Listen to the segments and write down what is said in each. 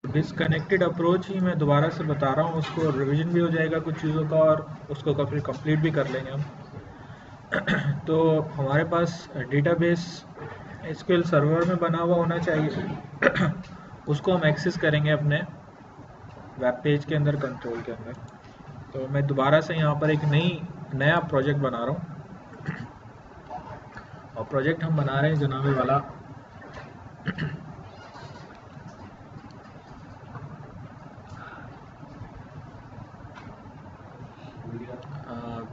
Disconnected approach ही मैं दोबारा से बता रहा हूँ, उसको रिवीजन भी हो जाएगा कुछ चीज़ों का और उसको काफ़ी कंप्लीट भी कर लेंगे हम। तो हमारे पास डेटाबेस एसक्यूएल सर्वर में बना हुआ होना चाहिए। उसको हम एक्सेस करेंगे अपने वेब पेज के अंदर, कंट्रोल के अंदर। तो मैं दोबारा से यहाँ पर एक नया प्रोजेक्ट बना रहा हूँ, और प्रोजेक्ट हम बना रहे हैं जनाब वाला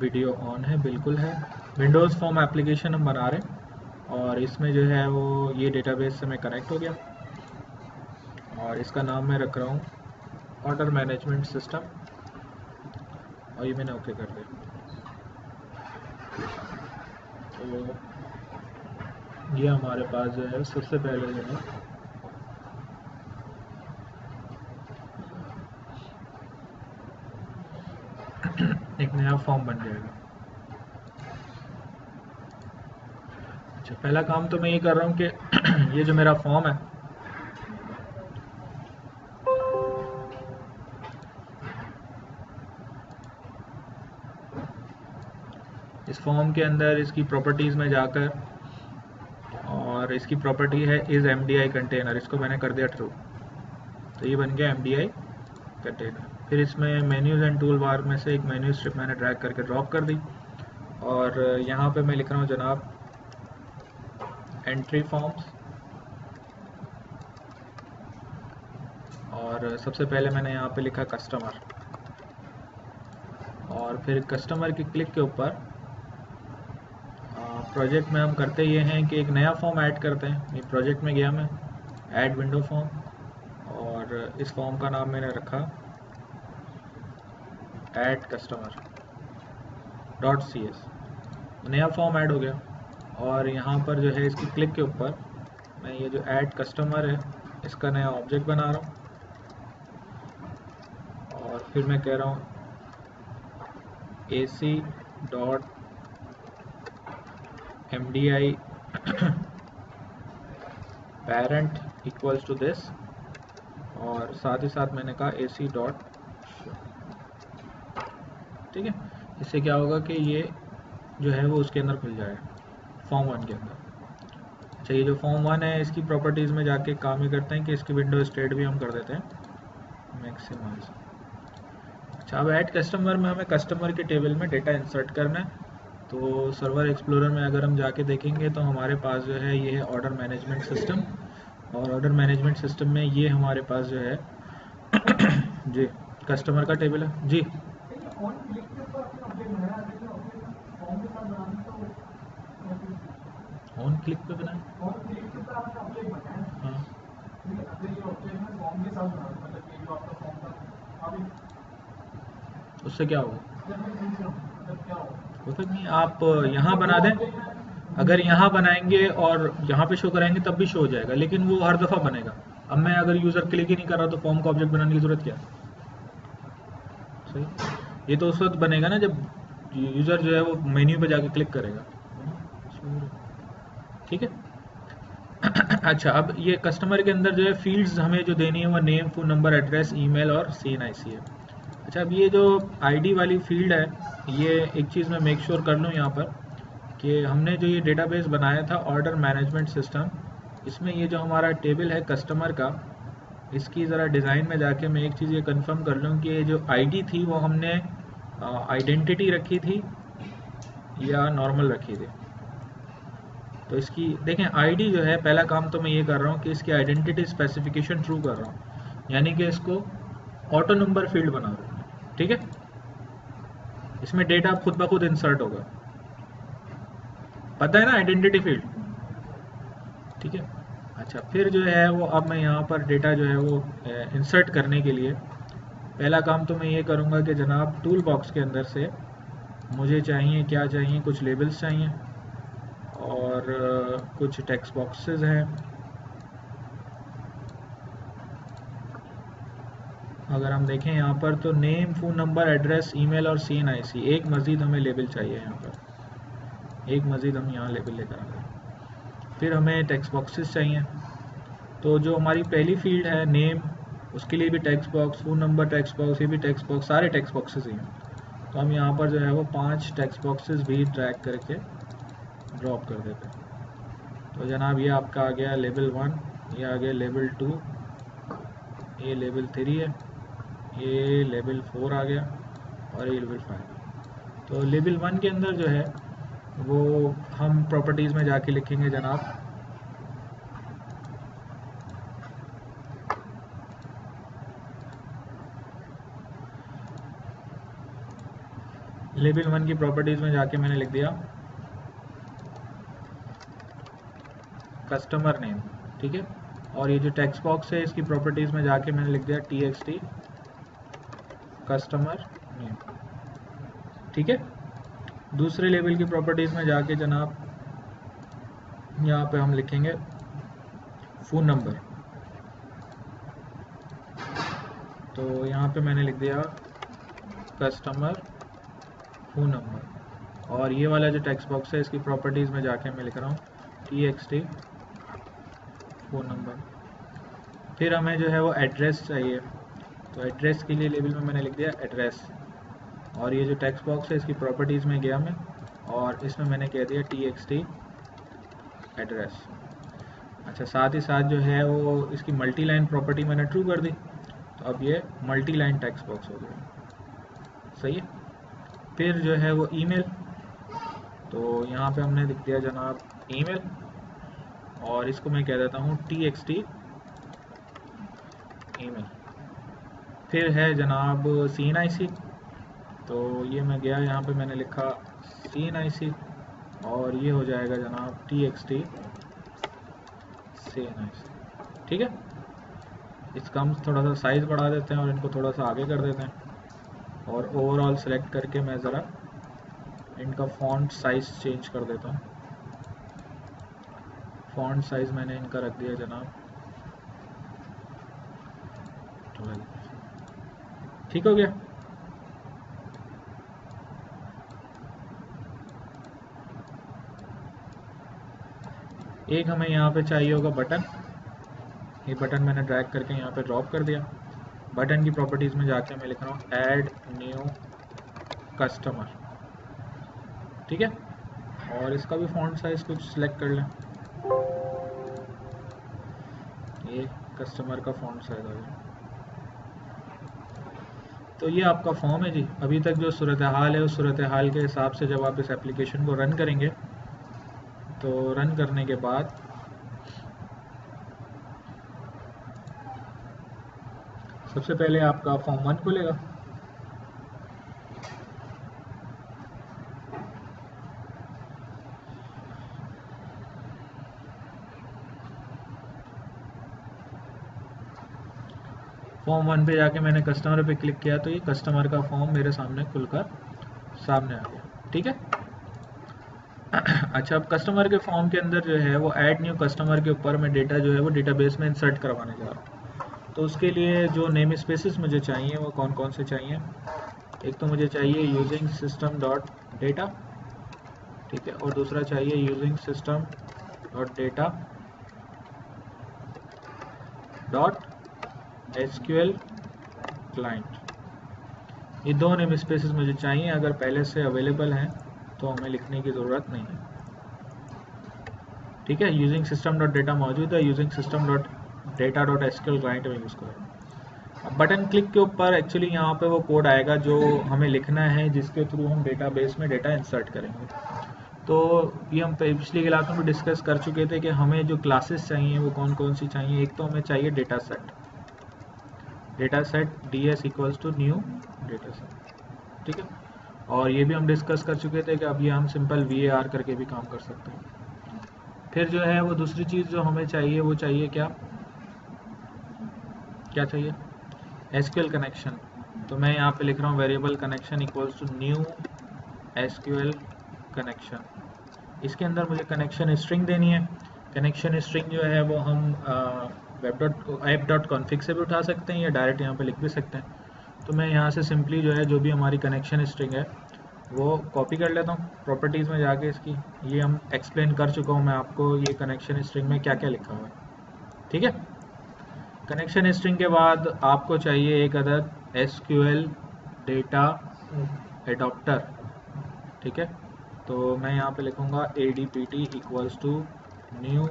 वीडियो ऑन है, बिल्कुल है। विंडोज़ फॉर्म एप्लीकेशन हम बना रहे हैं, और इसमें जो है वो ये डेटाबेस से मैं कनेक्ट हो गया, और इसका नाम मैं रख रहा हूँ ऑर्डर मैनेजमेंट सिस्टम, और ये मैंने ओके कर दिया। तो ये हमारे पास जो है सबसे पहले जो है एक नया फॉर्म बन जाएगा। अच्छा, पहला काम तो मैं ये कर रहा हूँ कि ये जो मेरा फॉर्म है, इस फॉर्म के अंदर इसकी प्रॉपर्टीज़ में जाकर, और इसकी प्रॉपर्टी है इज़ MDI कंटेनर, इसको मैंने कर दिया ट्रू, तो ये बन गया MDI कंटेनर। फिर इसमें मेन्यूज़ एंड टूल बार में से एक मेन्यू स्ट्रिप मैंने ड्रैग करके ड्रॉप कर दी, और यहाँ पे मैं लिख रहा हूँ जनाब एंट्री फॉर्म्स, और सबसे पहले मैंने यहाँ पे लिखा कस्टमर, और फिर कस्टमर की क्लिक के ऊपर प्रोजेक्ट में हम करते ये हैं कि एक नया फॉर्म ऐड करते हैं। ये प्रोजेक्ट में गया मैं, ऐड विंडो फॉर्म, और इस फॉर्म का नाम मैंने रखा ऐड कस्टमर .cs। नया फॉर्म ऐड हो गया, और यहाँ पर जो है इसकी क्लिक के ऊपर मैं ये जो ऐड कस्टमर है इसका नया ऑब्जेक्ट बना रहा हूँ, और फिर मैं कह रहा हूँ AC dot MDI parent equals to this, और साथ ही साथ मैंने कहा AC डॉट शो। ठीक है, इससे क्या होगा कि ये जो है वो उसके अंदर खुल जाएगा फॉर्म 1 के अंदर। अच्छा, ये जो फॉर्म 1 है इसकी प्रॉपर्टीज़ में जाके काम ही करते हैं कि इसकी विंडो स्टेट भी हम कर देते हैं मैक्सिमाइज। अच्छा, अब ऐड कस्टमर में हमें कस्टमर के टेबल में डेटा इंसर्ट करना है। तो सर्वर एक्सप्लोरर में अगर हम जाके देखेंगे तो हमारे पास जो है ये है ऑर्डर मैनेजमेंट सिस्टम, और ऑर्डर मैनेजमेंट सिस्टम में ये हमारे पास जो है जी कस्टमर का टेबल है जी। ऑन क्लिक पे बनाए, हाँ उससे क्या होगा? वो तक नहीं, आप यहाँ बना दें, अगर यहाँ बनाएंगे और यहाँ पे शो कराएंगे तब भी शो हो जाएगा, लेकिन वो हर दफ़ा बनेगा। अब मैं अगर यूज़र क्लिक ही नहीं कर रहा तो फॉर्म का ऑब्जेक्ट बनाने की ज़रूरत क्या है? सही, ये तो उस वक्त बनेगा ना जब यूज़र जो है वो मेन्यू पे जाके क्लिक करेगा। ठीक है। अच्छा, अब ये कस्टमर के अंदर जो है फील्ड्स हमें जो देनी है वो name, phone number, address, email और CNIC है। अच्छा, अब ये जो ID वाली फील्ड है, ये एक चीज़ मैं मेक श्योर कर लूँ यहाँ पर कि हमने जो ये डेटाबेस बनाया था ऑर्डर मैनेजमेंट सिस्टम, इसमें ये जो हमारा टेबल है कस्टमर का, इसकी ज़रा डिज़ाइन में जाके मैं एक चीज़ ये कंफर्म कर लूँ कि ये जो ID थी वो हमने आइडेंटिटी रखी थी या नॉर्मल रखी थी। तो इसकी देखें ID जो है, पहला काम तो मैं ये कर रहा हूँ कि इसकी आइडेंटिटी स्पेसिफिकेशन ट्रू कर रहा हूँ, यानी कि इसको ऑटो नंबर फील्ड बना रहा हूँ। ठीक है, इसमें डेटा खुद ब खुद इंसर्ट होगा, पता है ना, आइडेंटिटी फील्ड। ठीक है। अच्छा, फिर जो है वो अब मैं यहाँ पर डेटा जो है वो इंसर्ट करने के लिए पहला काम तो मैं ये करूँगा कि जनाब टूल बॉक्स के अंदर से मुझे चाहिए, क्या चाहिए, कुछ लेबल्स चाहिए और कुछ टेक्स्ट बॉक्सेस हैं। अगर हम देखें यहाँ पर तो name, phone number, address, email और CNIC, एक मज़ीद हमें लेबल चाहिए यहाँ पर, एक मज़ीद हम यहाँ लेबल लेकर आ गए। फिर हमें टेक्स्ट बॉक्सेस चाहिए, तो जो हमारी पहली फील्ड है नेम, उसके लिए भी text box, phone number text box, ये भी टेक्स्ट बॉक्स, सारे टेक्स्ट बॉक्सेस ही हैं। तो हम यहाँ पर जो है वो 5 टेक्स्ट बॉक्सेस भी ड्रैग करके ड्रॉप कर देते हैं। तो जनाब ये आपका आ गया लेवल 1, ये आ गया लेवल 2, ये लेवल 3 है, ये लेवल 4 आ गया और ये लेवल 5। तो लेवल 1 के अंदर जो है वो हम प्रॉपर्टीज़ में जाके लिखेंगे जनाब लेवल 1 की प्रॉपर्टीज़ में जाके मैंने लिख दिया कस्टमर नेम, ठीक है। और ये जो टेक्स्ट बॉक्स है इसकी प्रॉपर्टीज़ में जाके मैंने लिख दिया txt कस्टमर नेम, ठीक है। दूसरे लेवल की प्रॉपर्टीज़ में जाके जनाब यहाँ पे हम लिखेंगे फ़ोन नंबर। तो यहाँ पे मैंने लिख दिया कस्टमर फ़ोन नंबर। और ये वाला जो टेक्स्ट बॉक्स है इसकी प्रॉपर्टीज़ में जाके मैं लिख रहा हूँ txt फ़ोन नंबर। फिर हमें जो है वो एड्रेस चाहिए, तो एड्रेस के लिए लेवल में मैंने लिख दिया एड्रेस। और ये जो टेक्स्ट बॉक्स है इसकी प्रॉपर्टीज़ में गया मैं और इसमें मैंने कह दिया txt एड्रेस। अच्छा, साथ ही साथ जो है वो इसकी मल्टी लाइन प्रॉपर्टी मैंने ट्रू कर दी, तो अब ये मल्टी लाइन टेक्स्ट बॉक्स हो गया, सही है। फिर जो है वो ईमेल, तो यहाँ पे हमने लिख दिया जनाब ईमेल और इसको मैं कह देता हूँ txt ईमेल। फिर है जनाब CNIC, तो ये मैं गया यहाँ पे मैंने लिखा CNIC और ये हो जाएगा जनाब txt CNIC, ठीक है। इसका हम थोड़ा सा साइज़ बढ़ा देते हैं और इनको थोड़ा सा आगे कर देते हैं और ओवरऑल सेलेक्ट करके मैं ज़रा इनका फ़ॉन्ट साइज़ चेंज कर देता हूँ। फ़ॉन्ट साइज़ मैंने इनका रख दिया जनाब 12, ठीक हो गया। एक हमें यहाँ पे चाहिए होगा बटन, ये बटन मैंने ड्रैग करके यहाँ पे ड्रॉप कर दिया। बटन की प्रॉपर्टीज़ में जाके मैं लिख रहा हूँ ऐड न्यू कस्टमर, ठीक है। और इसका भी फ़ॉन्ट साइज़ कुछ सिलेक्ट कर लें, ये कस्टमर का फ़ॉन्ट साइज़ आ गया। तो ये आपका फॉर्म है जी। अभी तक जो सूरत हाल है उस सूरत हाल के हिसाब से जब आप इस एप्लीकेशन को रन करेंगे तो रन करने के बाद सबसे पहले आपका फॉर्म 1 खुलेगा। फॉर्म 1 पे जाके मैंने कस्टमर पे क्लिक किया तो ये कस्टमर का फॉर्म मेरे सामने खुलकर सामने आ गया, ठीक है। अच्छा, अब कस्टमर के फॉर्म के अंदर जो है वो ऐड न्यू कस्टमर के ऊपर मैं डेटा जो है वो डेटाबेस में इंसर्ट करवाने जा रहा हूँ। तो उसके लिए जो नेम स्पेसेस मुझे चाहिए वो कौन कौन से चाहिए। एक तो मुझे चाहिए यूजिंग सिस्टम डॉट डेटा, ठीक है, और दूसरा चाहिए using system dot data dot SQL client. ये दो नेम स्पेसेस मुझे चाहिए, अगर पहले से अवेलेबल हैं तो हमें लिखने की ज़रूरत नहीं है, ठीक है। यूजिंग सिस्टम डॉट डेटा मौजूद है, using system dot data dot SQL client में यूज़ करें। अब बटन क्लिक के ऊपर एक्चुअली यहाँ पे वो कोड आएगा जो हमें लिखना है, जिसके थ्रू हम डेटाबेस में डेटा इंसर्ट करेंगे। तो ये हम पिछली क्लास में भी डिस्कस कर चुके थे कि हमें जो क्लासेस चाहिए वो कौन कौन सी चाहिए। एक तो हमें चाहिए data set DS equals to new data set, ठीक है। और ये भी हम डिस्कस कर चुके थे कि अब ये हम सिंपल VAR करके भी काम कर सकते हैं। फिर जो है वो दूसरी चीज़ जो हमें चाहिए वो चाहिए क्या चाहिए, SQL कनेक्शन। तो मैं यहाँ पे लिख रहा हूँ variable connection equals to new SQL connection. इसके अंदर मुझे कनेक्शन स्ट्रिंग देनी है। कनेक्शन स्ट्रिंग जो है वो हम web.app.config से भी उठा सकते हैं या डायरेक्ट यहाँ पे लिख भी सकते हैं। तो मैं यहाँ से सिंपली जो है जो भी हमारी कनेक्शन स्ट्रिंग है वो कॉपी कर लेता हूँ प्रॉपर्टीज़ में जाके इसकी। ये हम एक्सप्लेन कर चुका हूँ मैं आपको, ये कनेक्शन स्ट्रिंग में क्या क्या लिखा हुआ है, ठीक है। कनेक्शन स्ट्रिंग के बाद आपको चाहिए एक अदद SQL डेटा एडॉप्टर, ठीक है। तो मैं यहाँ पे लिखूँगा ADPT equals to new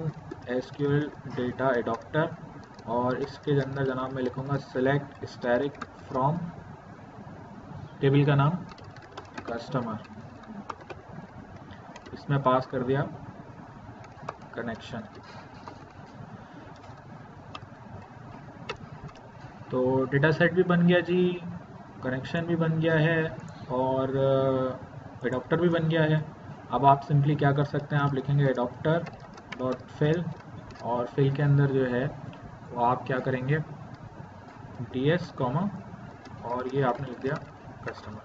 SQL data adapter, और इसके अंदर जनाब मैं लिखूँगा सेलेक्ट स्टैटिक फ्रॉम टेबल का नाम कस्टमर, इसमें पास कर दिया कनेक्शन। तो डेटा सेट भी बन गया जी, कनेक्शन भी बन गया है, और एडॉप्टर भी बन गया है। अब आप सिंपली क्या कर सकते हैं, आप लिखेंगे एडॉप्टर डॉट फिल, और फिल के अंदर जो है वो आप क्या करेंगे DS कॉमा, और ये आपने लिख दिया कस्टमर।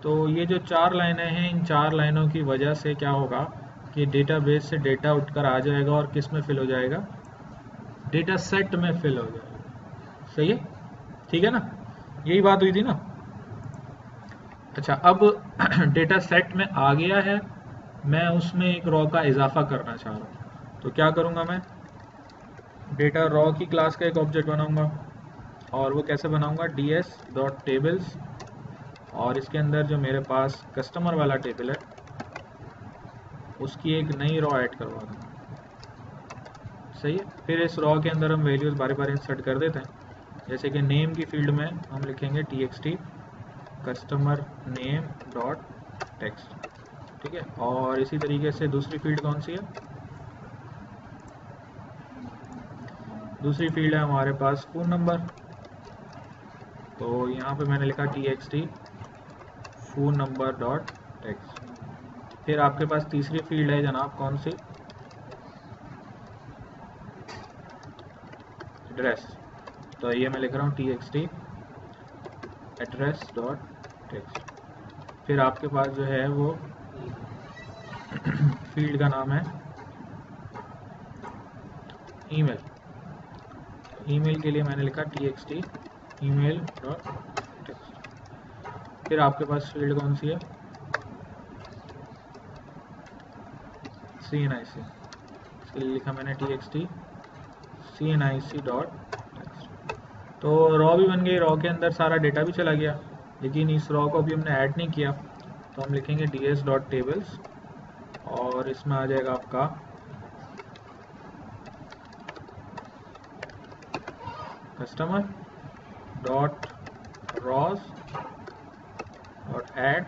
तो ये जो 4 लाइनें हैं, इन 4 लाइनों की वजह से क्या होगा कि डेटाबेस से डेटा उठकर आ जाएगा और किस में फिल हो जाएगा, डेटा सेट में फिल हो जाएगा। सही है, ठीक है ना, यही बात हुई थी ना। अच्छा, अब डेटा सेट में आ गया है, मैं उसमें एक रॉ का इजाफा करना चाह रहा हूँ, तो क्या करूँगा, मैं डेटा रॉ की क्लास का एक ऑब्जेक्ट बनाऊँगा, और वो कैसे बनाऊँगा, ds.tables, और इसके अंदर जो मेरे पास कस्टमर वाला टेबल है उसकी एक नई रॉ ऐड करवा दूँगा। सही है, फिर इस रॉ के अंदर हम वैल्यूज़ बारी बारी इंसर्ट कर देते हैं। जैसे कि नेम की फील्ड में हम लिखेंगे txt customer name dot text, ठीक है। और इसी तरीके से दूसरी फील्ड कौन सी है, दूसरी फील्ड है हमारे पास फ़ोन नंबर, तो यहाँ पे मैंने लिखा txt phone number dot text. फिर आपके पास तीसरी फील्ड है जनाब कौन सी, एड्रेस, तो ये मैं लिख रहा हूँ txt एड्रेस डॉट टेक्स्ट। फिर आपके पास जो है वो फील्ड का नाम है ईमेल, ईमेल के लिए मैंने लिखा txt ईमेल डॉट टेक्स्ट। फिर आपके पास फील्ड कौन सी है, CNIC, इसके लिए लिखा मैंने txt CNIC डॉट टेक्स्ट। तो रॉ भी बन गई, रॉ के अंदर सारा डेटा भी चला गया, लेकिन इस रॉ को अभी हमने ऐड नहीं किया, तो हम लिखेंगे ds.tables, और इसमें आ जाएगा आपका customer dot rows dot add,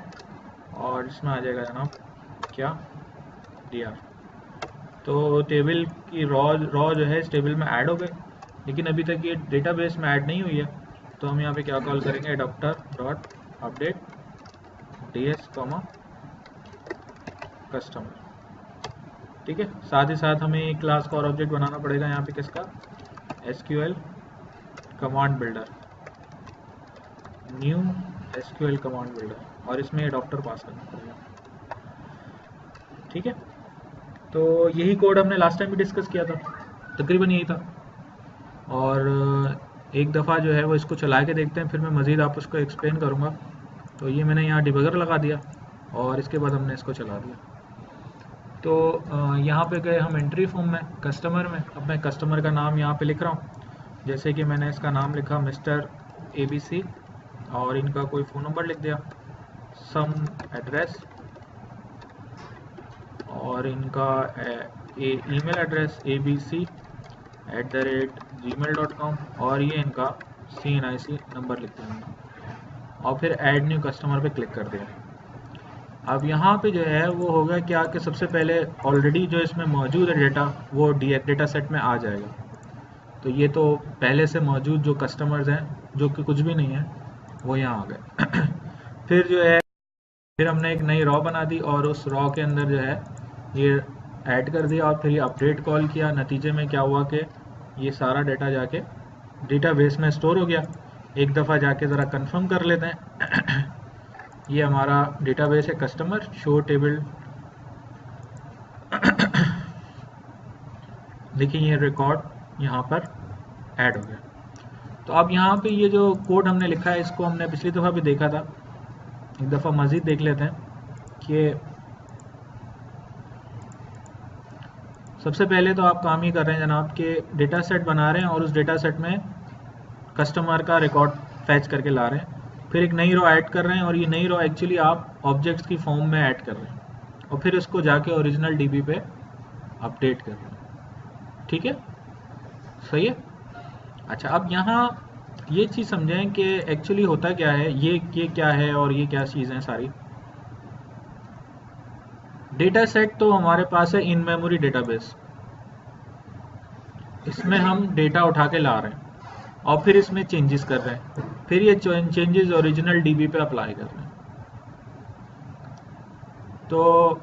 और इसमें आ जाएगा जनाब क्या, dr। तो टेबल की रॉ जो है इस टेबल में ऐड हो गए, लेकिन अभी तक ये डेटाबेस में ऐड नहीं हुई है, तो हम यहाँ पे क्या कॉल करेंगे, adapter dot update ds comma customer, ठीक है। साथ ही साथ हमें एक क्लास का और ऑब्जेक्ट बनाना पड़ेगा यहाँ पे, किसका, SQL command builder, new SQL command builder, और इसमें एडॉप्टर पास करना पड़ेगा, ठीक है। तो यही कोड हमने लास्ट टाइम भी डिस्कस किया था, तकरीबन यही था। और एक दफ़ा जो है वो इसको चला के देखते हैं, फिर मैं मज़ीद आप उसको एक्सप्लेन करूँगा। तो ये मैंने यहाँ डिबगर लगा दिया, और इसके बाद हमने इसको चला दिया। तो यहाँ पे गए हम एंट्री फॉर्म में, कस्टमर में, अब मैं कस्टमर का नाम यहाँ पे लिख रहा हूँ, जैसे कि मैंने इसका नाम लिखा मिस्टर ABC, और इनका कोई फ़ोन नंबर लिख दिया, सम एड्रेस, और इनका ईमेल एड्रेस abc@gmail.com, और ये इनका CNIC नंबर लिख दिया, और फिर ऐड न्यू कस्टमर पे क्लिक कर दिया। अब यहाँ पे जो है वो होगा क्या कि सबसे पहले ऑलरेडी जो इसमें मौजूद है डेटा वो डेटा सेट में आ जाएगा। तो ये तो पहले से मौजूद जो कस्टमर्स हैं जो कि कुछ भी नहीं है वो यहाँ आ गए। फिर जो है फिर हमने एक नई रॉ बना दी, और उस रॉ के अंदर जो है ये ऐड कर दिया, और फिर ये अपडेट कॉल किया। नतीजे में क्या हुआ कि ये सारा डेटा जाके डेटाबेस में स्टोर हो गया। एक दफ़ा जाके ज़रा कंफर्म कर लेते हैं। ये हमारा डेटाबेस है कस्टमर शो टेबल। देखिए ये रिकॉर्ड यहाँ पर ऐड हो गया। तो अब यहाँ पे ये जो कोड हमने लिखा है इसको हमने पिछली दफ़ा भी देखा था, एक दफ़ा मज़ीद देख लेते हैं कि सबसे पहले तो आप काम ही कर रहे हैं जनाब के डेटा सेट बना रहे हैं और उस डेटा सेट में कस्टमर का रिकॉर्ड फैच करके ला रहे हैं, फिर एक नई रो ऐड कर रहे हैं और ये नई रो एक्चुअली आप ऑब्जेक्ट्स की फॉर्म में ऐड कर रहे हैं और फिर उसको जाके ओरिजिनल डीबी पे अपडेट कर रहे हैं। ठीक है, सही है। अच्छा, अब यहाँ ये चीज़ समझें कि एक्चुअली होता क्या है, ये क्या है और ये क्या चीज़ है सारी। डेटा सेट तो हमारे पास है इन मेमोरी डेटाबेस, इसमें हम डेटा उठा के ला रहे हैं और फिर इसमें चेंजेस कर रहे हैं, फिर ये चेंजेस ओरिजिनल डीबी पे अप्लाई कर रहे हैं। तो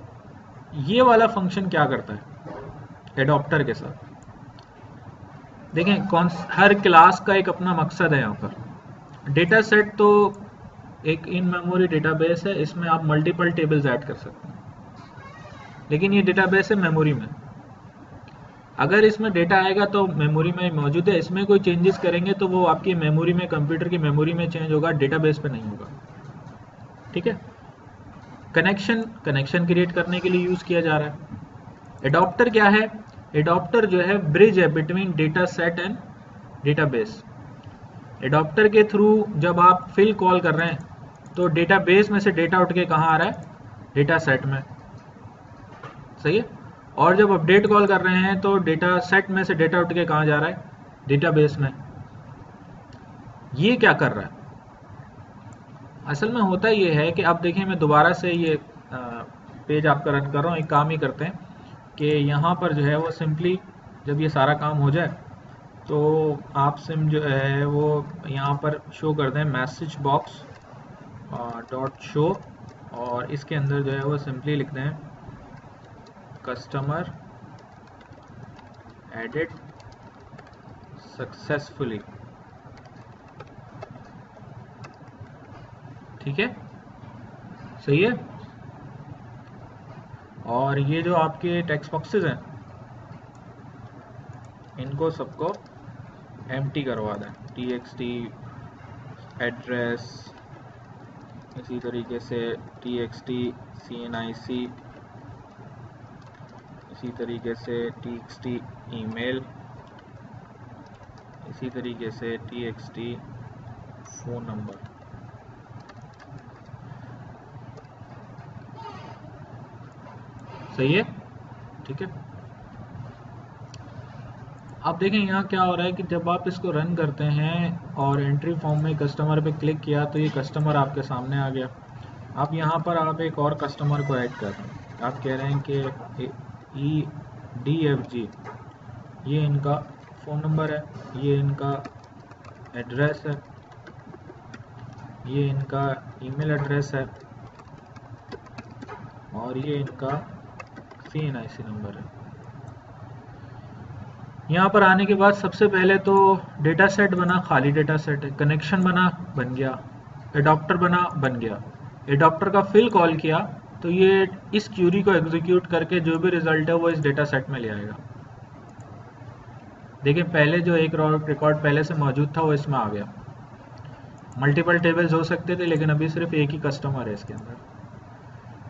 ये वाला फंक्शन क्या करता है एडॉप्टर के साथ, देखें हर क्लास का एक अपना मकसद है। यहाँ पर डेटा सेट तो एक इन मेमोरी डेटाबेस है, इसमें आप मल्टीपल टेबल्स ऐड कर सकते हैं, लेकिन ये डेटाबेस है मेमोरी में। अगर इसमें डेटा आएगा तो मेमोरी में मौजूद है, इसमें कोई चेंजेस करेंगे तो वो आपकी मेमोरी में, कंप्यूटर की मेमोरी में चेंज होगा, डेटाबेस पे नहीं होगा। ठीक है, कनेक्शन क्रिएट करने के लिए यूज किया जा रहा है। एडॉप्टर क्या है? एडॉप्टर जो है ब्रिज है between data set and database. Adapter के थ्रू जब आप फिल कॉल कर रहे हैं तो डेटाबेस में से डेटा उठ के कहाँ आ रहा है? डेटा सेट में। सही है। और जब अपडेट कॉल कर रहे हैं तो डेटा सेट में से डेटा उठ के कहाँ जा रहा है? डेटाबेस में। ये क्या कर रहा है? असल में होता ये है कि अब देखिए, मैं दोबारा से ये पेज आपका रन कर रहा हूँ। एक काम ही करते हैं कि यहाँ पर जो है वो सिंपली जब ये सारा काम हो जाए तो आप सिम जो है वो यहाँ पर शो कर दें मैसेज बॉक्स डॉट शो, और इसके अंदर जो है वो सिंपली लिख दें कस्टमर एडिट सक्सेसफुली। ठीक है, सही है। और ये जो आपके टेक्स्ट बॉक्सेस हैं इनको सबको एम्प्टी करवा दें, txt एड्रेस, इसी तरीके से txt cnic, इसी तरीके से txt ईमेल, इसी तरीके से txt फ़ोन नंबर। सही है, ठीक है। अब देखें यहाँ क्या हो रहा है कि जब आप इसको रन करते हैं और एंट्री फॉर्म में कस्टमर पे क्लिक किया तो ये कस्टमर आपके सामने आ गया। अब यहाँ पर आप एक और कस्टमर को ऐड कर रहे हैं। आप कह रहे हैं कि EDFG ये इनका फ़ोन नंबर है, ये इनका एड्रेस है, ये इनका ईमेल एड्रेस है और ये इनका CNIC नंबर है। यहाँ पर आने के बाद सबसे पहले तो डेटा सेट बना, खाली डेटा सेट है। कनेक्शन बना, बन गया। एडॉप्टर बना, बन गया। एडॉप्टर का फिल कॉल किया तो ये इस क्यूरी को एग्जीक्यूट करके जो भी रिजल्ट है वो इस डेटा सेट में ले आएगा। देखिए, पहले जो एक रिकॉर्ड पहले से मौजूद था वो इसमें आ गया। मल्टीपल टेबल्स हो सकते थे लेकिन अभी सिर्फ एक ही कस्टमर है इसके अंदर।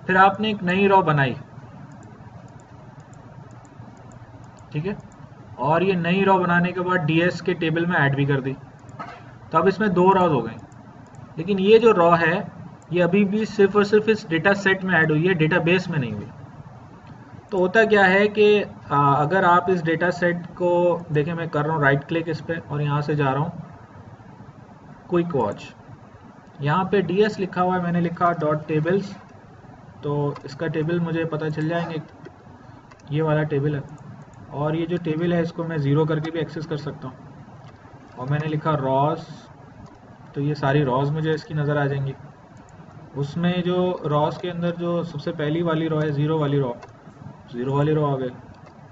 फिर आपने एक नई रॉ बनाई, ठीक है, और ये नई रॉ बनाने के बाद DS के टेबल में ऐड भी कर दी, तो अब इसमें 2 रॉज हो गई। लेकिन ये जो रॉ है ये अभी भी सिर्फ और सिर्फ इस डेटा सेट में ऐड हुई है, डेटाबेस में नहीं हुई। तो होता क्या है कि अगर आप इस डेटा सेट को देखें, मैं कर रहा हूँ राइट क्लिक इस पर और यहाँ से जा रहा हूँ क्विक वॉच। यहाँ पे DS लिखा हुआ है, मैंने लिखा डॉट टेबल्स, तो इसका टेबल मुझे पता चल जाएंगे, ये वाला टेबल है। और ये जो टेबल है इसको मैं 0 करके भी एक्सेस कर सकता हूँ। और मैंने लिखा रॉज, तो ये सारी रॉज मुझे इसकी नज़र आ जाएंगी। उसमें जो रॉज के अंदर जो सबसे पहली वाली रॉ है, 0 वाली रॉ, 0 वाली रॉ आ गई।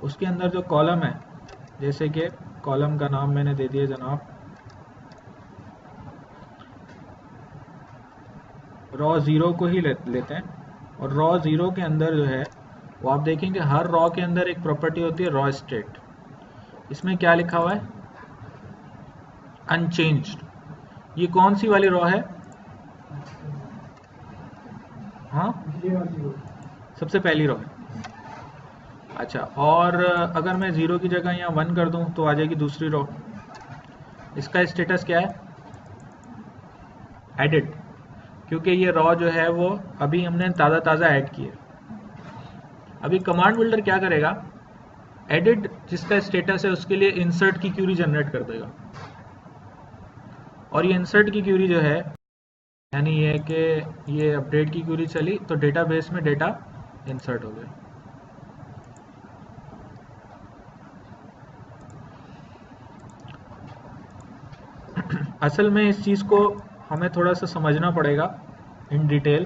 उसके अंदर जो कॉलम है, जैसे कि कॉलम का नाम मैंने दे दिया जनाब रॉ 0 को ही लेते हैं। और रॉ 0 के अंदर जो है वो आप देखेंगे हर रॉ के अंदर एक प्रॉपर्टी होती है रॉ स्टेट। इसमें क्या लिखा हुआ है? अनचेंज्ड। ये कौन सी वाली रॉ है? हाँ, सबसे पहली रॉ है। अच्छा, और अगर मैं 0 की जगह यहाँ 1 कर दूँ तो आ जाएगी दूसरी रो। इसका स्टेटस क्या है? एडिट, क्योंकि ये रॉ जो है वो अभी हमने ताज़ा ऐड की है। अभी कमांड बिल्डर क्या करेगा, एडिट जिसका स्टेटस है उसके लिए इंसर्ट की क्यूरी जनरेट कर देगा, और ये इंसर्ट की क्यूरी जो है यानी ये कि ये अपडेट की क्यूरी चली तो डेटाबेस में डेटा इंसर्ट हो गया। असल में इस चीज़ को हमें थोड़ा सा समझना पड़ेगा इन डिटेल।